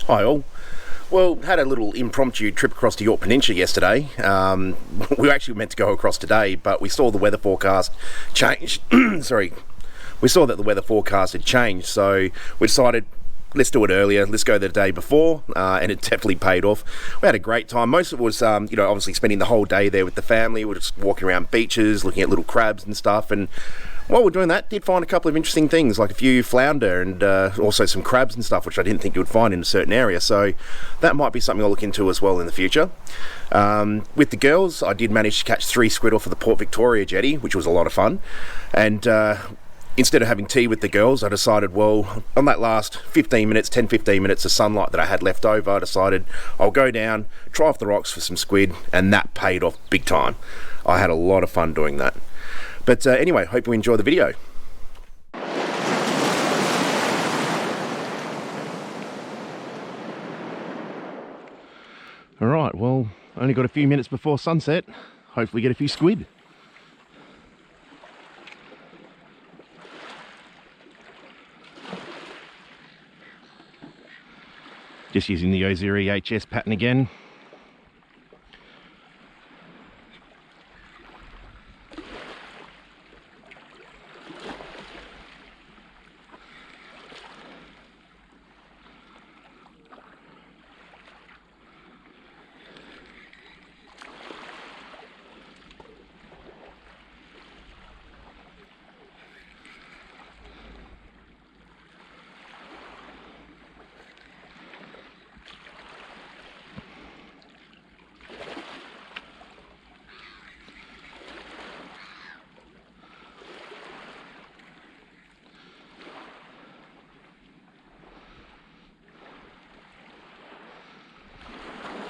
Hi all. Well, had a little impromptu trip across to York Peninsula yesterday. We were actually meant to go across today, but we saw the weather forecast change. Sorry. We saw that the weather forecast had changed, so we decided, let's do it earlier, let's go the day before, and it definitely paid off. We had a great time. Most of it was, obviously spending the whole day there with the family. We're just walking around beaches, looking at little crabs and stuff, and while we're doing that, did find a couple of interesting things, like a few flounder and also some crabs and stuff, which I didn't think you would find in a certain area. So that might be something I'll look into as well in the future. With the girls, I did manage to catch 3 squid off of the Port Victoria jetty, which was a lot of fun. And instead of having tea with the girls, I decided, well, on that last 10-15 minutes of sunlight that I had left over, I decided I'll go down, try off the rocks for some squid, and that paid off big time. I had a lot of fun doing that. But anyway, hope you enjoy the video. Alright, well, only got a few minutes before sunset. Hopefully get a few squid. Just using the Oziri HS pattern again.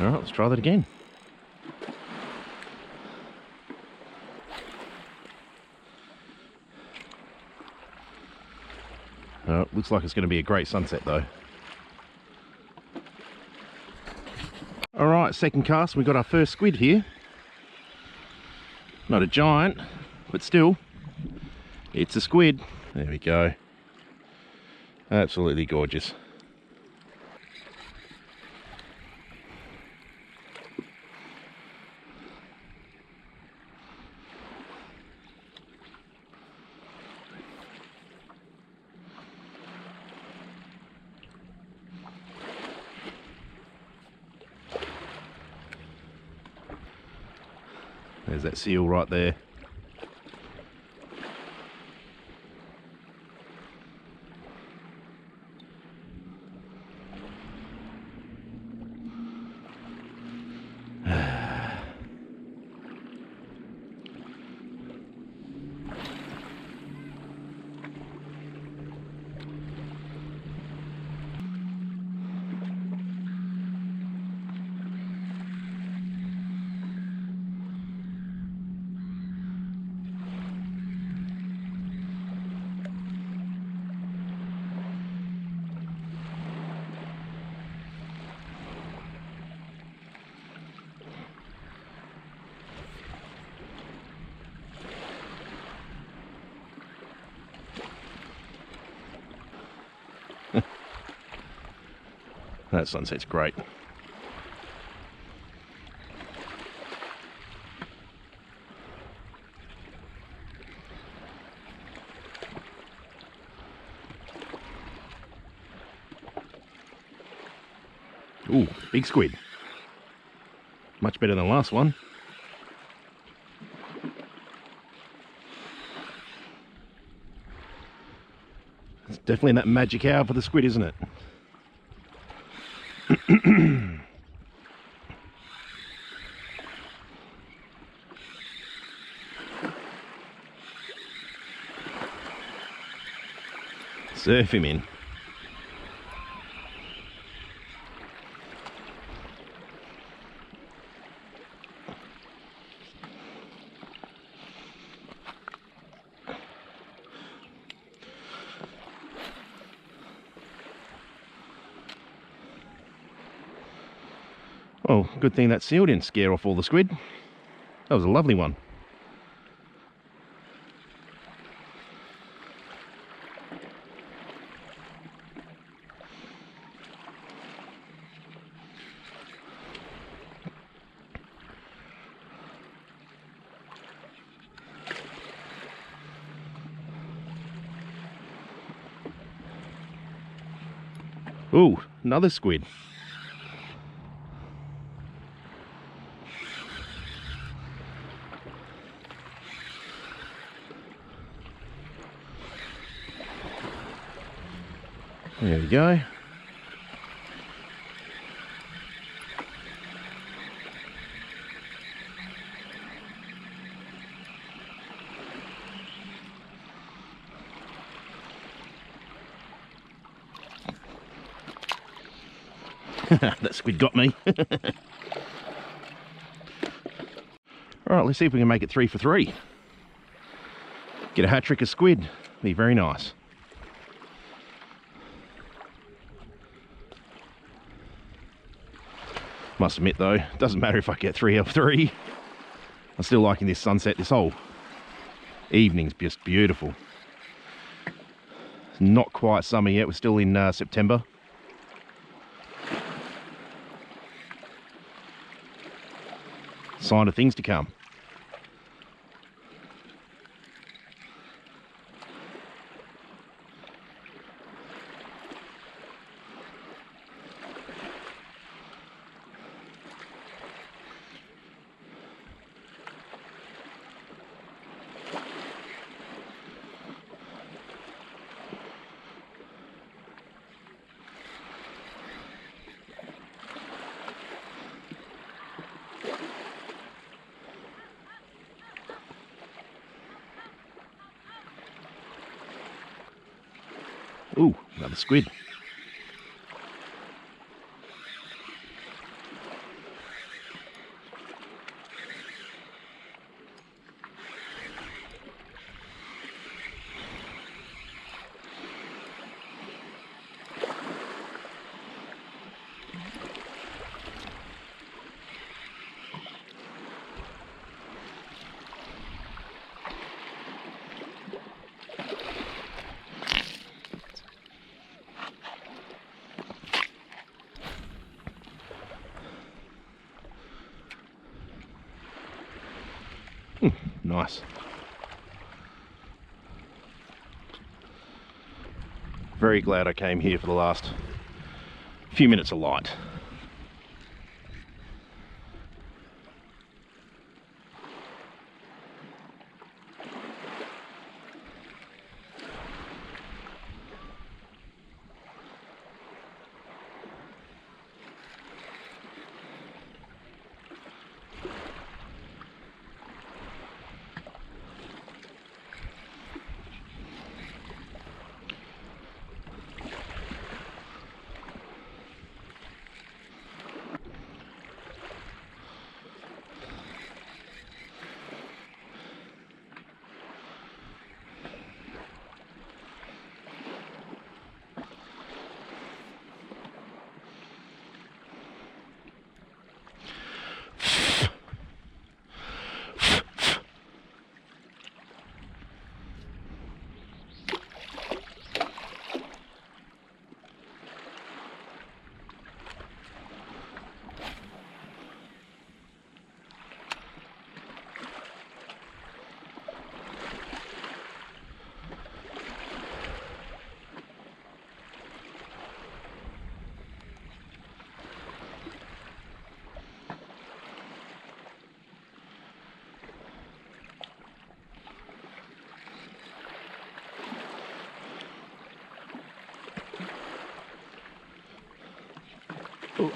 Alright, let's try that again. Looks like it's going to be a great sunset though. Alright, second cast, we got our first squid here. Not a giant, but still, it's a squid. There we go. Absolutely gorgeous. There's that seal right there. That sunset's great. Ooh, big squid. Much better than the last one. It's definitely that magic hour for the squid, isn't it? Surf him in. Oh, good thing that seal didn't scare off all the squid. That was a lovely one. Ooh, another squid. There we go. That squid got me. Alright, let's see if we can make it 3 for 3. Get a hat trick of squid. Be very nice. Must admit though, it doesn't matter if I get 3 of 3. I'm still liking this sunset. This whole evening's just beautiful. It's not quite summer yet. We're still in September. Sign of things to come. Ooh, another squid. Nice. Very glad I came here for the last few minutes of light. Ooh.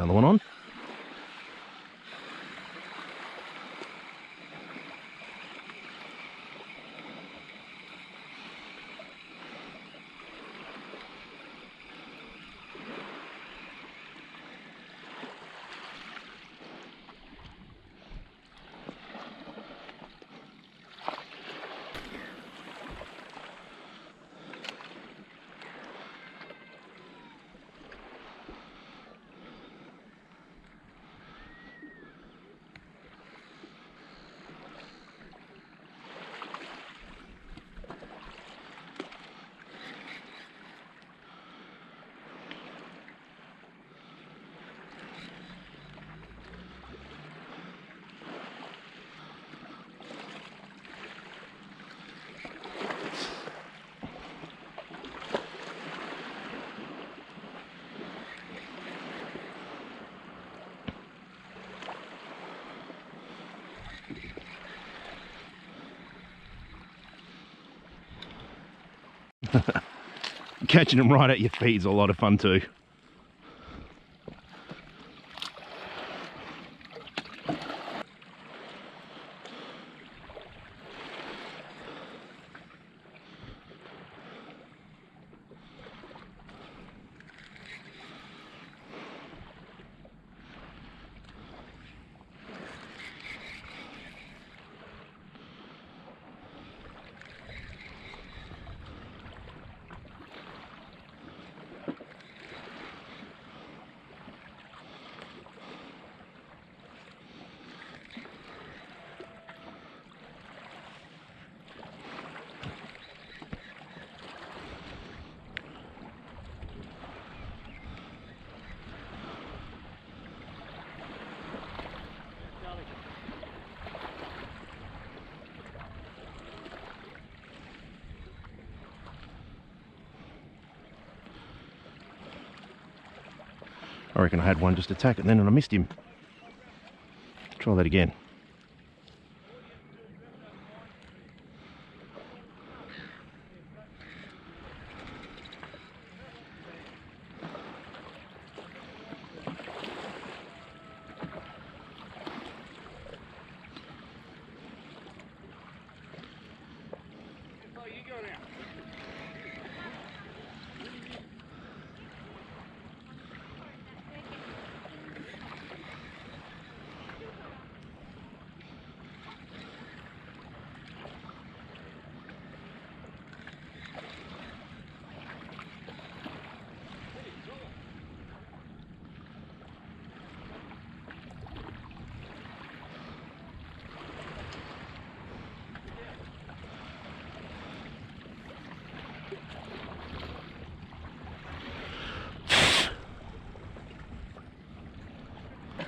another one on. Catching them right at your feet is a lot of fun too. I reckon I had one just attack it then and I missed him. Try that again.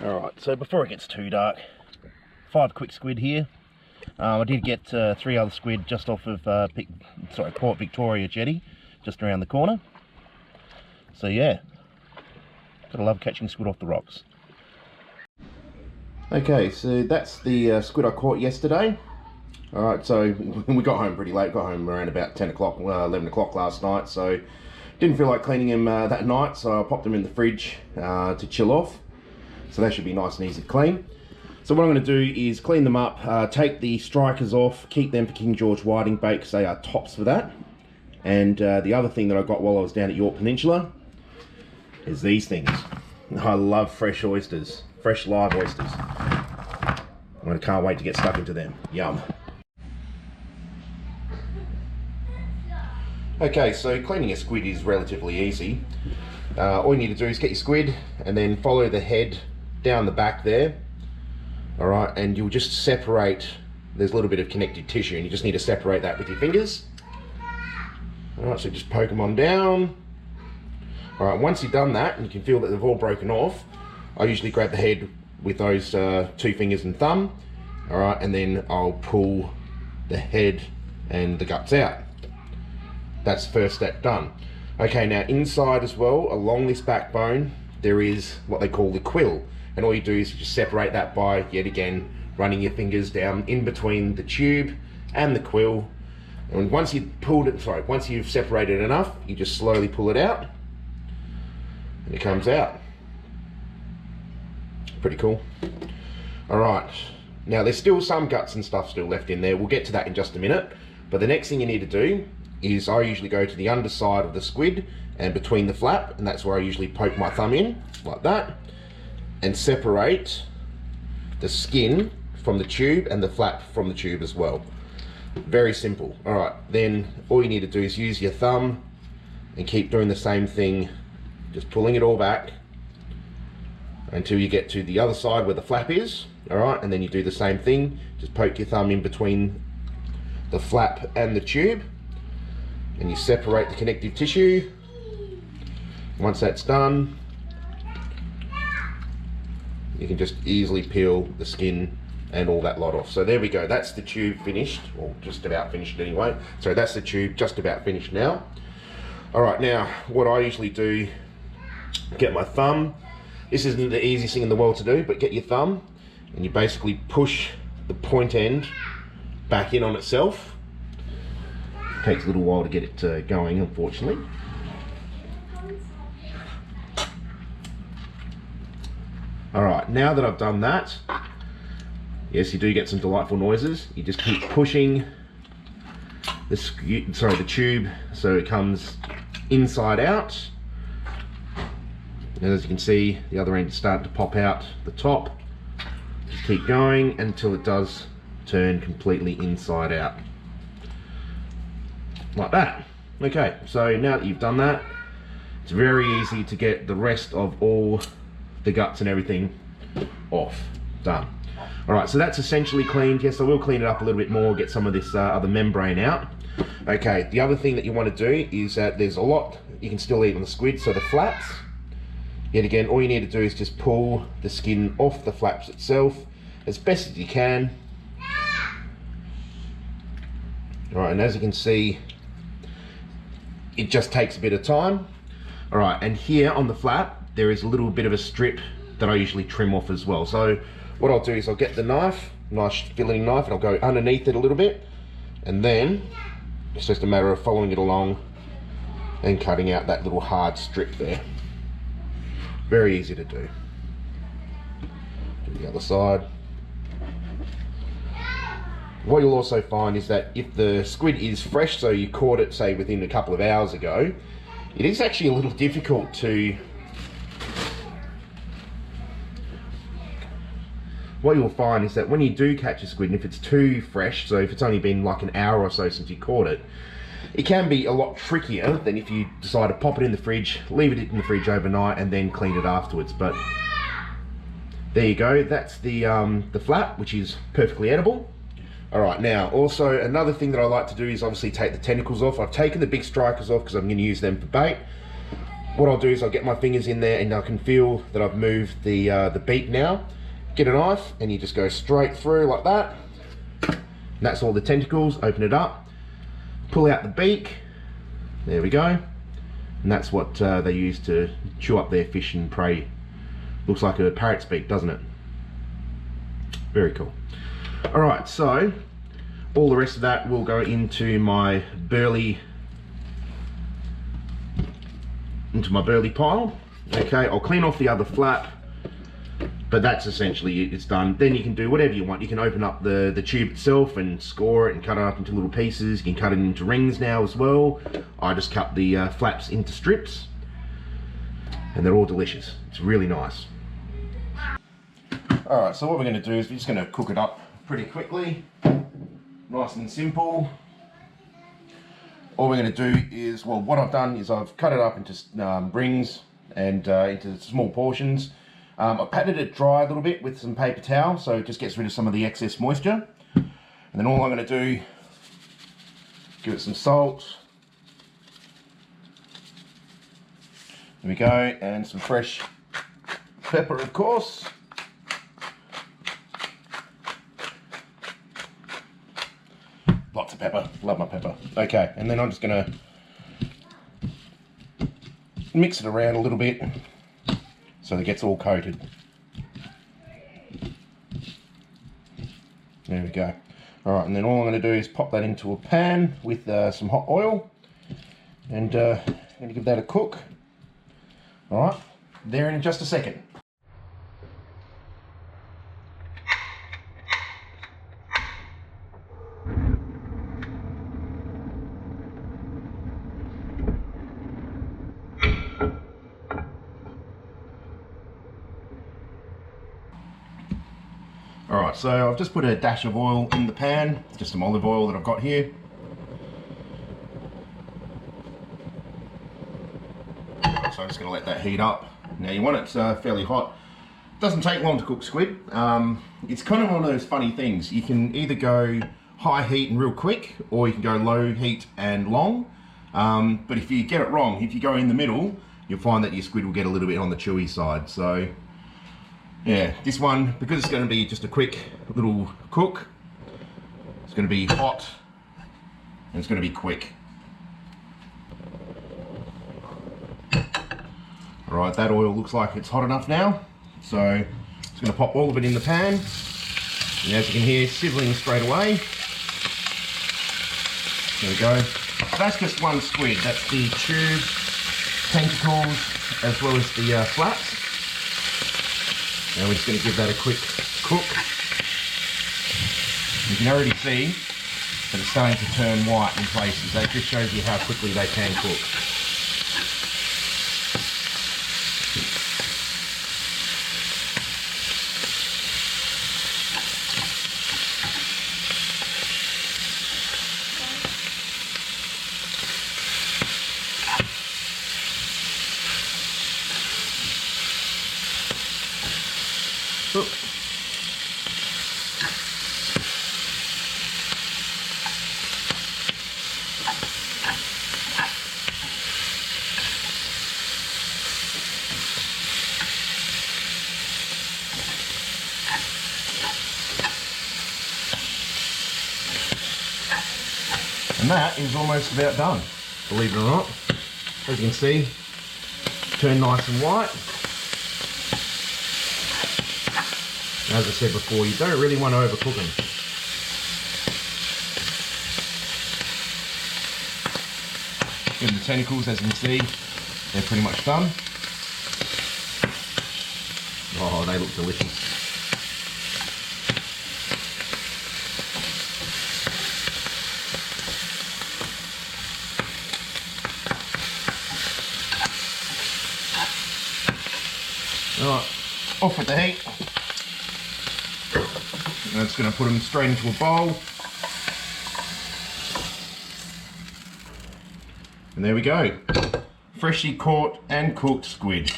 Alright, so before it gets too dark, 5 quick squid here. I did get 3 other squid just off of Port Victoria jetty, just around the corner. So yeah, gotta love catching squid off the rocks. Okay, so that's the squid I caught yesterday. Alright, so we got home pretty late, got home around about 10 o'clock, 11 o'clock last night, so didn't feel like cleaning him that night, so I popped him in the fridge to chill off. So that should be nice and easy to clean. So what I'm going to do is clean them up, take the strikers off, keep them for King George whiting bait because they are tops for that. And the other thing that I got while I was down at York Peninsula is these things. I love fresh oysters, fresh live oysters. I can't wait to get stuck into them. Yum. Okay, so cleaning a squid is relatively easy. All you need to do is get your squid and then follow the head down the back there. Alright, and you'll just separate, there's a little bit of connective tissue and you just need to separate that with your fingers. Alright, so just poke them on down. Alright, once you've done that and you can feel that they've all broken off, I usually grab the head with those 2 fingers and thumb. Alright, and then I'll pull the head and the guts out. That's the first step done. Okay, now inside as well, along this backbone, there is what they call the quill. And all you do is just separate that by, yet again, running your fingers down in between the tube and the quill. And once you've once you've separated enough, you just slowly pull it out, and it comes out. Pretty cool. All right, now there's still some guts and stuff still left in there. We'll get to that in just a minute. But the next thing you need to do is I usually go to the underside of the squid and between the flap, and that's where I usually poke my thumb in, like that, and separate the skin from the tube and the flap from the tube as well. Very simple. All right, then all you need to do is use your thumb and keep doing the same thing, just pulling it all back until you get to the other side where the flap is. All right, and then you do the same thing, just poke your thumb in between the flap and the tube, and you separate the connective tissue. Once that's done, you can just easily peel the skin and all that lot off. So there we go, that's the tube finished, or just about finished anyway. So that's the tube just about finished now. All right, now what I usually do, get my thumb. This isn't the easiest thing in the world to do, but get your thumb and you basically push the point end back in on itself. Takes a little while to get it going, unfortunately. All right, now that I've done that, yes, you do get some delightful noises. You just keep pushing the tube so it comes inside out. And as you can see, the other end is starting to pop out the top. Just keep going until it does turn completely inside out. Like that. Okay, so now that you've done that, it's very easy to get the rest of all the guts and everything off. Done. All right, so that's essentially cleaned. Yes, I will clean it up a little bit more, get some of this other membrane out. Okay, the other thing that you want to do is that there's a lot you can still eat on the squid, so the flaps. Yet again, all you need to do is just pull the skin off the flaps itself as best as you can. All right, and as you can see, it just takes a bit of time. All right, and here on the flap, there is a little bit of a strip that I usually trim off as well. So what I'll do is I'll get the knife, nice filleting knife, and I'll go underneath it a little bit, and then it's just a matter of following it along and cutting out that little hard strip there. Very easy to do. Do the other side. What you'll also find is that if the squid is fresh, so you caught it say within a couple of hours ago, it is actually a little difficult to... What you'll find is that when you do catch a squid, and if it's too fresh, so if it's only been like an hour or so since you caught it, it can be a lot trickier than if you decide to pop it in the fridge, leave it in the fridge overnight, and then clean it afterwards. But there you go, that's the flap, which is perfectly edible. All right, now also another thing that I like to do is obviously take the tentacles off. I've taken the big strikers off because I'm going to use them for bait. What I'll do is I'll get my fingers in there and I can feel that I've moved the beak now. Get a knife and you just go straight through like that. And that's all the tentacles. Open it up, pull out the beak. There we go. And that's what they use to chew up their fish and prey. Looks like a parrot's beak, doesn't it? Very cool. All right, so all the rest of that will go into my burley pile. Okay, I'll clean off the other flap, but that's essentially it, it's done. Then you can do whatever you want. You can open up the tube itself and score it and cut it up into little pieces. You can cut it into rings now as well. I just cut the flaps into strips and they're all delicious. It's really nice. All right, so what we're going to do is we're just going to cook it up pretty quickly, nice and simple. All we're going to do is, well, what I've done is I've cut it up into rings and into small portions. I've patted it dry a little bit with some paper towel so it just gets rid of some of the excess moisture. And then all I'm going to do, give it some salt. There we go, and some fresh pepper, of course. Lots of pepper, love my pepper. Okay, and then I'm just gonna mix it around a little bit so it gets all coated. There we go. All right, and then all I'm gonna do is pop that into a pan with some hot oil, and I'm gonna give that a cook. All right, there in just a second. Alright, so I've just put a dash of oil in the pan, just some olive oil that I've got here. So I'm just going to let that heat up. Now you want it fairly hot. Doesn't take long to cook squid. It's kind of one of those funny things. You can either go high heat and real quick, or you can go low heat and long. But if you get it wrong, if you go in the middle, you'll find that your squid will get a little bit on the chewy side. So yeah, this one, because it's going to be just a quick little cook, it's going to be hot and it's going to be quick. Alright, that oil looks like it's hot enough now. So I'm just going to pop all of it in the pan. And as you can hear, sizzling straight away. There we go. That's just one squid. That's the tube, tentacles, as well as the flaps. Now we're just going to give that a quick cook. You can already see that it's starting to turn white in places. That just shows you how quickly they can cook. Look. And that is almost about done, believe it or not. As you can see, turn nice and white. As I said before, you don't really want to overcook them. Give them the tentacles, as you can see, they're pretty much done. Oh, they look delicious. Alright, off with the heat. And it's going to put them straight into a bowl. And there we go. Freshly caught and cooked squid.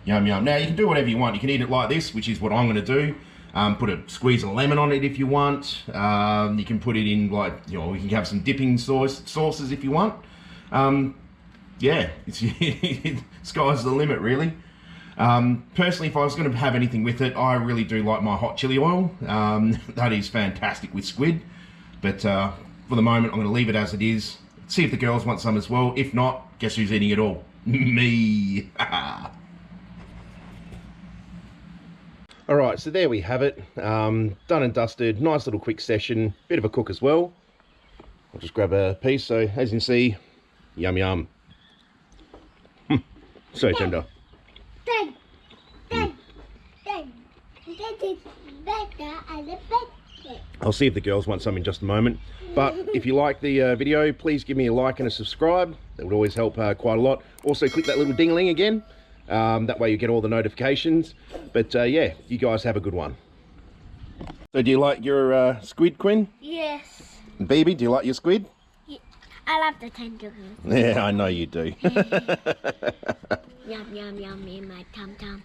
Yum yum. Now you can do whatever you want. You can eat it like this, which is what I'm going to do. Put a squeeze of lemon on it if you want. You can put it in, like, you know, you can have some dipping sauces if you want. Yeah, it's sky's the limit really. Personally, if I was going to have anything with it, I really do like my hot chili oil. That is fantastic with squid. But for the moment, I'm going to leave it as it is. See if the girls want some as well. If not, guess who's eating it all? Me! Alright, so there we have it. Done and dusted. Nice little quick session. Bit of a cook as well. I'll just grab a piece. So, as you can see, yum yum. So tender. I'll see if the girls want some in just a moment. But if you like the video, please give me a like and a subscribe. That would always help quite a lot. Also click that little ding-a-ling again. That way you get all the notifications. But yeah, you guys have a good one. So do you like your squid, Quinn? Yes. Baby, do you like your squid? Yeah. I love the tentacles. Yeah, I know you do. Yum yum yum in my tum tum.